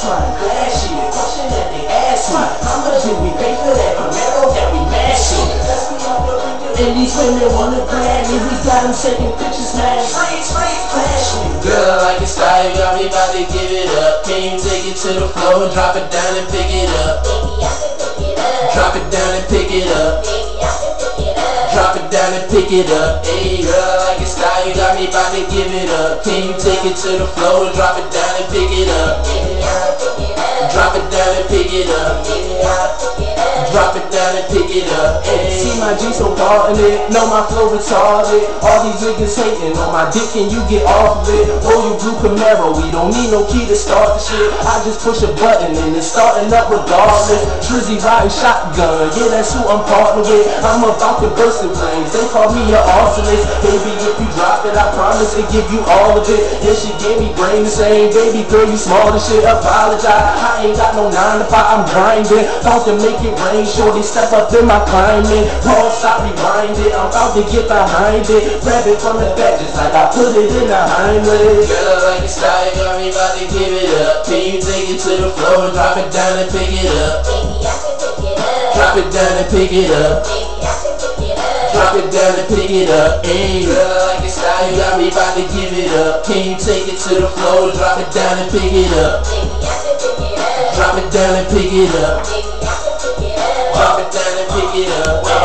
trying to flash it. Question that they ask me, how much did we pay for that Camaro that we mashing? And these women wanna grab me, we got them taking pictures, man. Flash me. Girl, I like your style, you got me about to give it up. Can you take it to the floor, drop it down and pick it up? Drop it down and pick it up. Drop it down and pick it up. Hey girl, I like your style, you got me about to give it up. Can you take it to the floor, drop it down and pick it up? Drop it down and pick it up. Drop it down and pick it up. Hey. See my G so hard in it, know my flow retarded. All these niggas hating on my dick and you get off of it. Oh, you blue Camaro, we don't need no key to start the shit. I just push a button and it's starting up regardless. Drizzy riding shotgun, yeah, that's who I'm partnered with. I'm about to burst in flames, they call me an arsonist. Baby, if you drop it, I promise to give you all of it. Yeah, she gave me brain the same. Baby girl, you small as shit, apologize. I ain't got no 9 to 5, I'm grinding. About to make it rain, shorty, step up in my climbing. Pause, stop, rewind it, I'm about to get behind it. Grab it from the back just like I put it in the hind leg. Girl, I like your style, you got me about to give it up. Can you take it to the floor, drop it down and pick it up? Drop it down and pick it up. Drop it down and pick it up. Hey, girl, I like your style, you got me about to give it up. Can you take it to the floor, drop it down and pick it up? Drop it down and pick it up. Drop it down and pick it up.